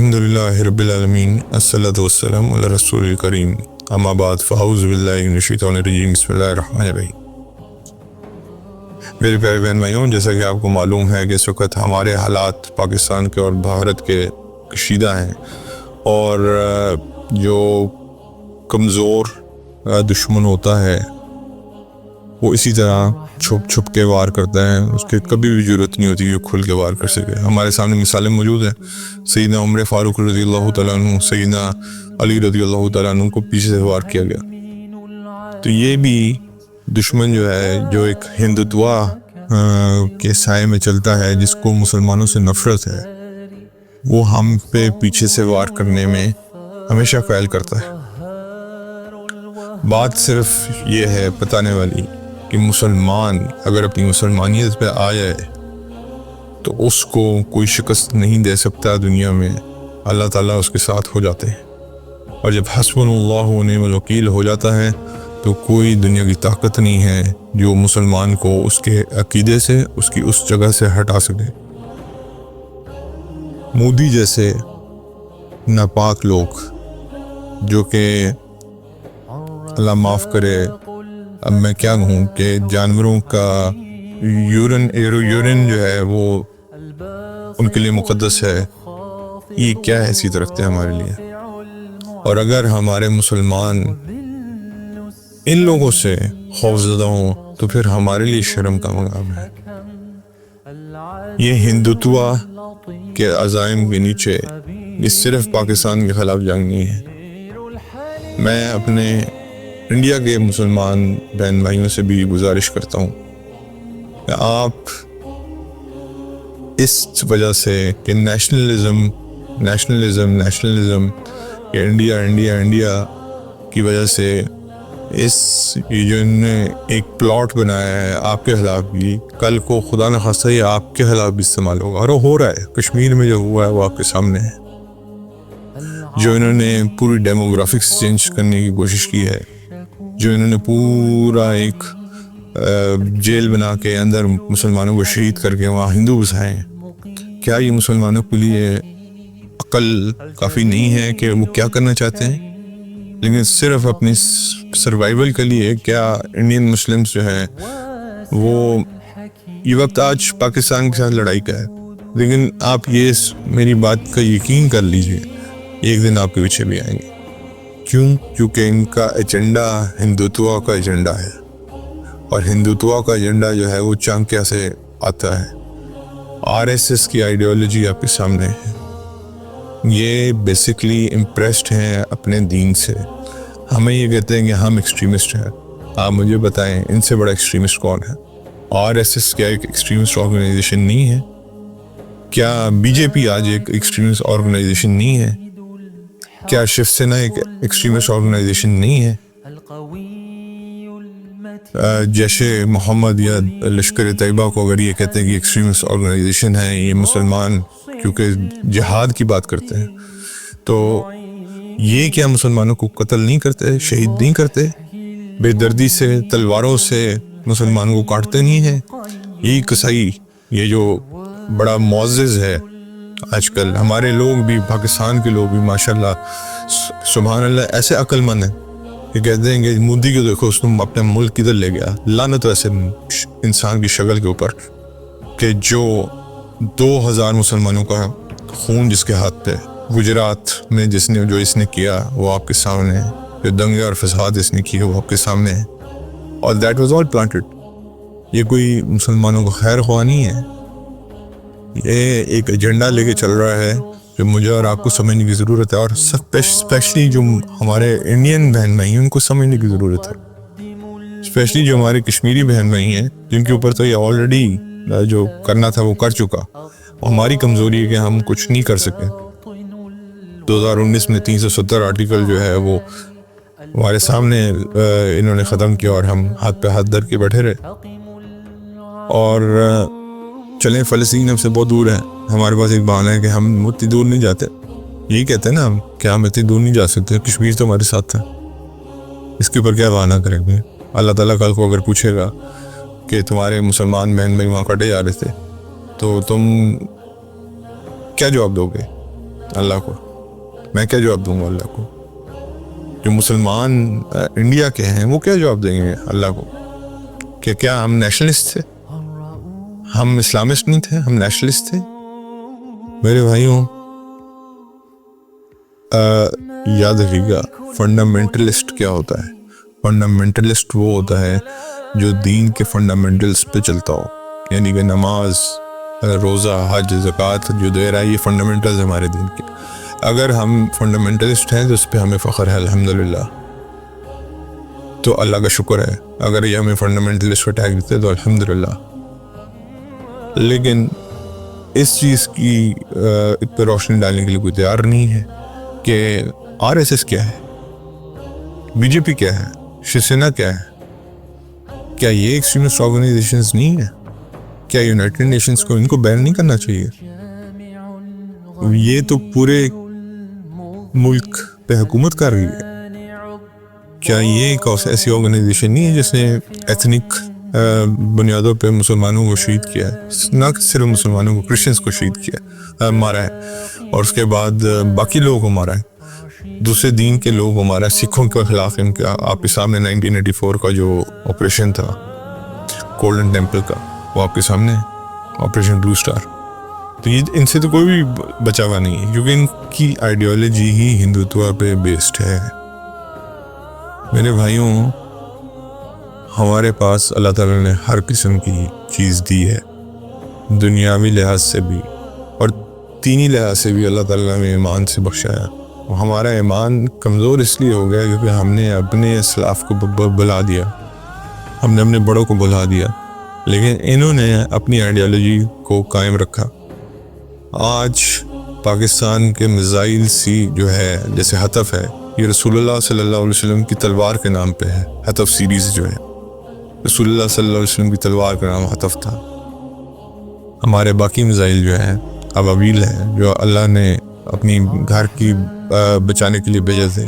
الحمدللہ رب العالمین الصلاۃ والسلام علی رسول الکریم اما بعد فاعوذ باللہ من الشیطان الرجیم بسم اللہ الرحمن الرحیم۔ میرے پیارے بہن بھائیوں، جیسا کہ آپ کو معلوم ہے کہ اس وقت ہمارے حالات پاکستان کے اور بھارت کے کشیدہ ہیں، اور جو کمزور دشمن ہوتا ہے وہ اسی طرح چھپ چھپ کے وار کرتا ہے، اس کے کبھی بھی ضرورت نہیں ہوتی کہ وہ کھل کے وار کر سکے۔ ہمارے سامنے مثالیں موجود ہیں، سیدنا عمر فاروق رضی اللہ تعالیٰ عنہ، سیدنا علی رضی اللہ تعالیٰ عنہ کو پیچھے سے وار کیا گیا۔ تو یہ بھی دشمن جو ہے، جو ایک ہندوتوا کے سائے میں چلتا ہے، جس کو مسلمانوں سے نفرت ہے، وہ ہم پہ پیچھے سے وار کرنے میں ہمیشہ فعال کرتا ہے۔ بات صرف یہ ہے بتانے والی کہ مسلمان اگر اپنی مسلمانیت پہ آ جائے تو اس کو کوئی شکست نہیں دے سکتا دنیا میں، اللہ تعالیٰ اس کے ساتھ ہو جاتے ہیں، اور جب حسبنا اللہ و نعم الوکیل ہو جاتا ہے تو کوئی دنیا کی طاقت نہیں ہے جو مسلمان کو اس کے عقیدے سے، اس کی اس جگہ سے ہٹا سکے۔ مودی جیسے ناپاک لوگ، جو کہ اللہ معاف کرے، اب میں کیا کہوں کہ جانوروں کا یورین جو ہے وہ ان کے لیے مقدس ہے، یہ کیا حیثیت رکھتے ہیں ہمارے لیے؟ اور اگر ہمارے مسلمان ان لوگوں سے خوفزدہ ہوں تو پھر ہمارے لیے شرم کا مقام ہے۔ یہ ہندوتوا کے عزائم کے نیچے یہ صرف پاکستان کے خلاف جنگ نہیں ہے۔ میں اپنے انڈیا کے مسلمان بہن بھائیوں سے بھی گزارش کرتا ہوں کہ آپ اس وجہ سے کہ نیشنلزم کہ انڈیا کی وجہ سے جو نے ایک پلاٹ بنایا ہے آپ کے خلاف بھی، کل کو خدا نخواستہ یہ آپ کے خلاف بھی استعمال ہوگا، اور وہ ہو رہا ہے۔ کشمیر میں جو ہوا ہے وہ آپ کے سامنے ہے، جو انہوں نے پوری ڈیموگرافکس چینج کرنے کی کوشش کی ہے، جو انہوں نے پورا ایک جیل بنا کے اندر مسلمانوں کو شہید کر کے وہاں ہندو بسائے ہیں۔ کیا یہ مسلمانوں کے لیے عقل کافی نہیں ہے کہ وہ کیا کرنا چاہتے ہیں؟ لیکن صرف اپنی سروائیول کے لیے کیا انڈین مسلمز جو ہیں وہ یہ وقت آج پاکستان کے ساتھ لڑائی کا ہے، لیکن آپ یہ میری بات کا یقین کر لیجئے، ایک دن آپ کے پیچھے بھی آئیں گے۔ کیونکہ ان کا ایجنڈا ہندوتوا کا ایجنڈا ہے، اور ہندوتوا کا ایجنڈا جو ہے وہ چانکیہ سے آتا ہے۔ RSS کی آئیڈیالوجی آپ کے سامنے ہے۔ یہ بیسکلی امپریسڈ ہیں اپنے دین سے، ہمیں یہ کہتے ہیں کہ ہم ایکسٹریمسٹ ہیں۔ آپ مجھے بتائیں ان سے بڑا ایکسٹریمسٹ کون ہے؟ RSS کیا ایک ایکسٹریمسٹ آرگنائزیشن نہیں ہے؟ کیا BJP آج ایک ایکسٹریمسٹ آرگنائزیشن نہیں ہے؟ کیا شیو سینا ایک ایکسٹریمسٹ آرگنائزیشن نہیں ہے؟ جیش محمد یا لشکر طیبہ کو اگر یہ کہتے ہیں کہ ایکسٹریمسٹ آرگنائزیشن ہے، یہ مسلمان کیونکہ جہاد کی بات کرتے ہیں، تو یہ کیا مسلمانوں کو قتل نہیں کرتے، شہید نہیں کرتے، بے دردی سے تلواروں سے مسلمانوں کو کاٹتے نہیں ہیں؟ یہی قصائی، یہ جو بڑا معزز ہے آج کل، ہمارے لوگ بھی، پاکستان کے لوگ بھی ماشاءاللہ سبحان اللہ ایسے عقل مند ہیں کہ کہتے ہیں کہ مودی کو دیکھو، اس نے اپنے ملک کدھر لے گیا۔ لعنت ایسے انسان کی شکل کے اوپر کہ جو 2000 مسلمانوں کا خون جس کے ہاتھ پہ، گجرات میں جو اس نے کیا وہ آپ کے سامنے ہے، جو دنگے اور فساد اس نے کیے وہ آپ کے سامنے ہے، اور دیٹ واز آل پلانٹڈ۔ یہ کوئی مسلمانوں کو خیر خواہ نہیں ہے، یہ ایک ایجنڈا لے کے چل رہا ہے جو مجھے اور آپ کو سمجھنے کی ضرورت ہے، اور اسپیشلی جو ہمارے انڈین بہن بھائی ہیں ان کو سمجھنے کی ضرورت ہے، اسپیشلی جو ہمارے کشمیری بہن بھائی ہیں جن کے اوپر تو یہ آلریڈی جو کرنا تھا وہ کر چکا۔ ہماری کمزوری ہے کہ ہم کچھ نہیں کر سکے۔ 2019 میں 370 آرٹیکل جو ہے وہ ہمارے سامنے انہوں نے ختم کیا، اور ہم ہاتھ پہ ہاتھ دھر کے بیٹھے رہے۔ اور چلیں، فلسطین ہم سے بہت دور ہے، ہمارے پاس ایک بہانہ ہے کہ ہم اتنی دور نہیں جاتے، یہی کہتے ہیں نا ہم کہ ہم اتنی دور نہیں جا سکتے، کشمیر تو ہمارے ساتھ ہے، اس کے اوپر کیا بہانہ کریں گے؟ اللہ تعالیٰ کل کو اگر پوچھے گا کہ تمہارے مسلمان بہن بھائی وہاں کٹے جا رہے تھے تو تم کیا جواب دو گے؟ اللہ کو؟ میں کیا جواب دوں گا اللہ کو؟ جو مسلمان انڈیا کے ہیں وہ کیا جواب دیں گے اللہ کو کہ کیا ہم نیشنلسٹ تھے؟ ہم اسلامسٹ نہیں تھے، ہم نیشنلسٹ تھے؟ میرے بھائیوں، یاد رکھیے گا فنڈامنٹلسٹ کیا ہوتا ہے۔ فنڈامنٹلسٹ وہ ہوتا ہے جو دین کے فنڈامنٹلس پہ چلتا ہو، یعنی کہ نماز، روزہ، حج، زکوٰۃ جو دے رہا ہے، یہ فنڈامنٹلز ہمارے دین کے۔ اگر ہم فنڈامنٹلسٹ ہیں تو اس پہ ہمیں فخر ہے الحمدللہ، تو اللہ کا شکر ہے۔ اگر یہ ہمیں فنڈامنٹلسٹ کو ٹیگ دیتے تو الحمدللہ۔ لیکن اس چیز کی اس پہ روشنی ڈالنے کے لیے کوئی تیار نہیں ہے کہ RSS کیا ہے، BJP کیا ہے، شیو سینا کیا ہے؟ کیا یہ ایکسٹریمسٹ آرگنائزیشنز نہیں ہیں؟ کیا یونائٹڈ نیشنز کو ان کو بین نہیں کرنا چاہیے؟ یہ تو پورے ملک پہ حکومت کر رہی ہے۔ کیا یہ ایک ایسی آرگنائزیشن نہیں ہے جس نے ایتھنک بنیادوں پہ مسلمانوں کو شہید کیا ہے؟ نہ صرف مسلمانوں کو، کرسچنز کو شہید کیا، مارا ہے، اور اس کے بعد باقی لوگوں کو مارا ہے، دوسرے دین کے لوگوں کو مارا ہے، سکھوں کے خلاف ان کا آپ کے سامنے 1984 کا جو آپریشن تھا گولڈن ٹیمپل کا، وہ آپ کے سامنے آپریشن بلو اسٹار۔ تو یہ ان سے تو کوئی بھی بچا ہوا نہیں ہے، کیونکہ ان کی آئیڈیالوجی ہی ہندوتوا پہ بیسڈ ہے۔ میرے بھائیوں، ہمارے پاس اللہ تعالیٰ نے ہر قسم کی چیز دی ہے، دنیاوی لحاظ سے بھی اور دینی لحاظ سے بھی۔ اللہ تعالیٰ نے ایمان سے بخشایا۔ ہمارا ایمان کمزور اس لیے ہو گیا کیونکہ ہم نے اپنے اسلاف کو بلا دیا، ہم نے اپنے بڑوں کو بلا دیا، لیکن انہوں نے اپنی آئیڈیالوجی کو قائم رکھا۔ آج پاکستان کے میزائل سی جو ہے، جیسے حطف ہے، یہ رسول اللہ صلی اللہ علیہ وسلم کی تلوار کے نام پہ ہے۔ حطف سیریز جو ہے، رسول اللہ صلی اللہ علیہ وسلم کی تلوار کا نام حطف تھا۔ ہمارے باقی میزائل جو ہیں ابابیل ہیں، جو اللہ نے اپنی گھر کی بچانے کے لیے بھیجے تھے۔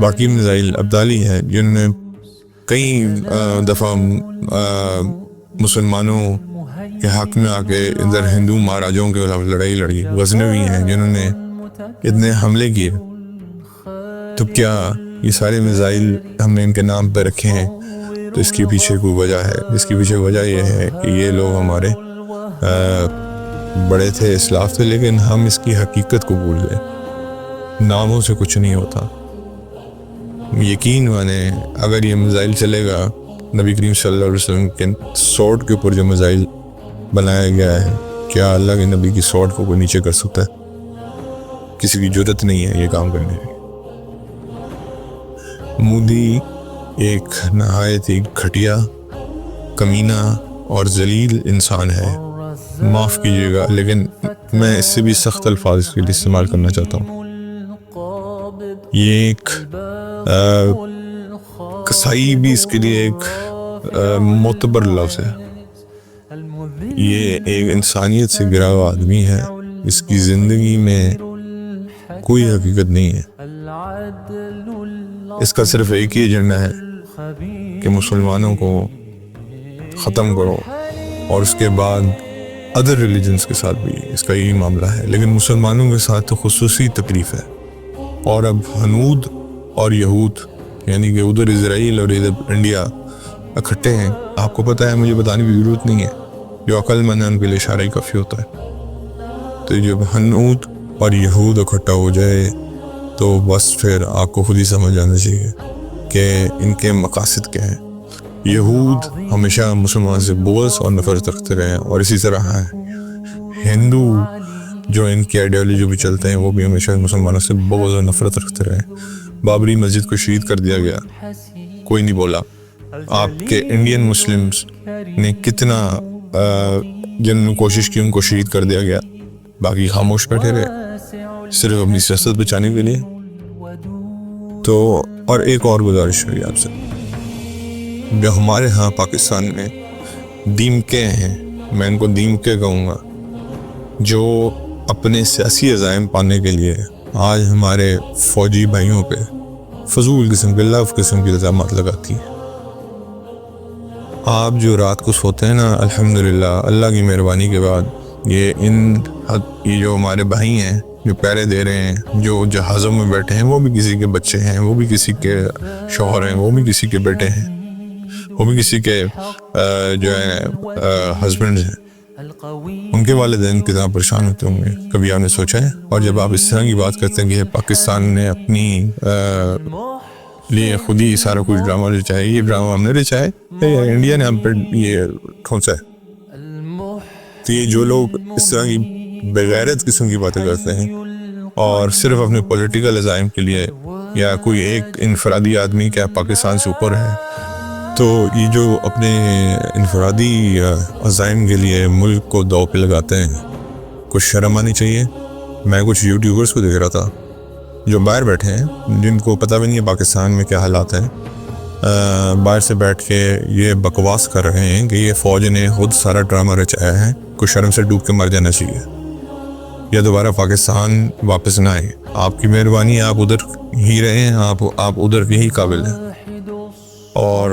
باقی میزائل ابدالی ہیں، جنہوں نے کئی دفعہ مسلمانوں کے حق میں آ کے ادھر ہندو مہاراجوں کے خلاف لڑائی لڑی۔ غزنوی ہیں جنہوں نے اتنے حملے کیے۔ تو کیا یہ سارے میزائل ہم نے ان کے نام پہ رکھے ہیں؟ تو اس کے پیچھے کوئی وجہ ہے۔ اس کے پیچھے وجہ یہ ہے کہ یہ لوگ ہمارے بڑے تھے، اسلاف تھے، لیکن ہم اس کی حقیقت کو بھول گئے۔ ناموں سے کچھ نہیں ہوتا۔ یقین مانے اگر یہ میزائل چلے گا، نبی کریم صلی اللہ علیہ وسلم کے سوڈ کے اوپر جو میزائل بنایا گیا ہے، کیا اللہ کے نبی کی سوڈ کو کوئی نیچے کر سکتا ہے؟ کسی کی جرت نہیں ہے یہ کام کرنے کی۔ مودی ایک نہایت ہی گھٹیا، کمینہ اور ذلیل انسان ہے، معاف کیجیے گا، لیکن میں اس سے بھی سخت الفاظ اس کے لیے استعمال کرنا چاہتا ہوں۔ یہ ایک کسائی بھی اس کے لیے ایک معتبر لفظ ہے۔ یہ ایک انسانیت سے گرا ہوا آدمی ہے، اس کی زندگی میں کوئی حقیقت نہیں ہے۔ اس کا صرف ایک ہی ایجنڈا ہے کہ مسلمانوں کو ختم کرو، اور اس کے بعد ادر ریلیجنز کے ساتھ بھی اس کا یہی معاملہ ہے، لیکن مسلمانوں کے ساتھ تو خصوصی تکلیف ہے۔ اور اب ہنود اور یہود، یعنی کہ ادھر اسرائیل اور ادھر انڈیا اکٹھے ہیں۔ آپ کو پتہ ہے، مجھے بتانے کی ضرورت نہیں ہے، جو عقل مند ہے ان کے لیے اشارہ ہی کافی ہوتا ہے۔ تو جب ہنود اور یہود اکٹھا ہو جائے تو بس پھر آپ کو خود ہی سمجھ جانا چاہیے کہ ان کے مقاصد کیا ہیں۔ یہود ہمیشہ مسلمان سے بغض اور نفرت رکھتے رہے ہیں، اور اسی طرح ہندو جو ان کی آئیڈیالوجی بھی چلتے ہیں وہ بھی ہمیشہ مسلمانوں سے بغض اور نفرت رکھتے رہے ہیں۔ بابری مسجد کو شہید کر دیا گیا، کوئی نہیں بولا۔ آپ کے انڈین مسلمز نے کتنا جن نے کوشش کی ان کو شہید کر دیا گیا، باقی خاموش بیٹھے رہے صرف اپنی سیاست بچانے کے لیے۔ تو اور ایک اور گزارش ہے آپ سے، جو ہمارے ہاں پاکستان میں دیمکے ہیں، میں ان کو دیمکے کہوں گا، جو اپنے سیاسی عزائم پانے کے لیے آج ہمارے فوجی بھائیوں پہ فضول قسم کے لف قسم کی الزامات لگاتی ہیں۔ آپ جو رات کو سوتے ہیں نا، الحمدللہ اللہ کی مہربانی کے بعد یہ جو ہمارے بھائی ہیں جو پہرے دے رہے ہیں، جو جہازوں میں بیٹھے ہیں، وہ بھی کسی کے بچے ہیں، وہ بھی کسی کے شوہر ہیں، وہ بھی کسی کے بیٹے ہیں، وہ بھی کسی کے جو ہے ہسبینڈ ہیں. ان کے والدین کتنا پریشان ہوتے ہوں گے، کبھی آپ نے سوچا ہے؟ اور جب آپ اس طرح کی بات کرتے ہیں کہ پاکستان نے اپنی لیے خود ہی سارا کچھ ڈرامہ رچایا، یہ ڈرامہ ہم نے رچایا یا انڈیا نے ہم پہ یہ ٹھونسا ہے؟ تو یہ جو لوگ اس طرح کی بغیرت قسم کی باتیں کرتے ہیں اور صرف اپنے پولیٹیکل عزائم کے لیے، یا کوئی ایک انفرادی آدمی کیا پاکستان سے اوپر ہے، تو یہ جو اپنے انفرادی عزائم کے لیے ملک کو دو پہ لگاتے ہیں، کچھ شرم آنی چاہیے. میں کچھ یوٹیوبرز کو دیکھ رہا تھا جو باہر بیٹھے ہیں، جن کو پتہ بھی نہیں ہے پاکستان میں کیا حالات ہیں، باہر سے بیٹھ کے یہ بکواس کر رہے ہیں کہ یہ فوج نے خود سارا ڈرامہ رچایا ہے، کچھ شرم سے ڈوب کے مر جانا چاہیے یا دوبارہ پاکستان واپس نہ آئے. آپ کی مہربانی ہے، آپ ادھر ہی رہے ہیں، آپ ادھر ہی قابل ہیں، اور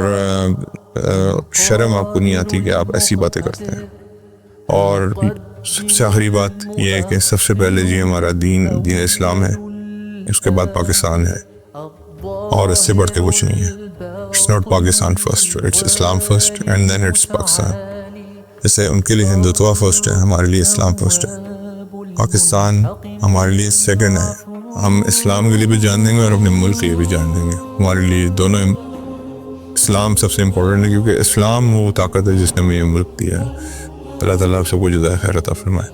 شرم آپ کو نہیں آتی کہ آپ ایسی باتیں کرتے ہیں. اور سب سے آخری بات یہ ہے کہ سب سے پہلے جی ہمارا دین اسلام ہے، اس کے بعد پاکستان ہے، اور اس سے بڑھ کے کچھ نہیں ہے. It's not Pakistan first, it's Islam first and then it's Pakistan. جیسے ان کے لیے ہندوتوا فرسٹ ہے، ہمارے لیے اسلام فرسٹ ہے. پاکستان ہمارے لیے سیکنڈ ہے. ہم اسلام کے لیے بھی جان دیں گے اور اپنے ملک کے لیے بھی جان دیں گے. ہمارے لیے دونوں، اسلام سب سے امپورٹنٹ ہے کیونکہ اسلام وہ طاقت ہے جس نے ہمیں یہ ملک دیا ہے. اللہ تعالیٰ آپ سب کو جزائے خیر عطا فرمائے.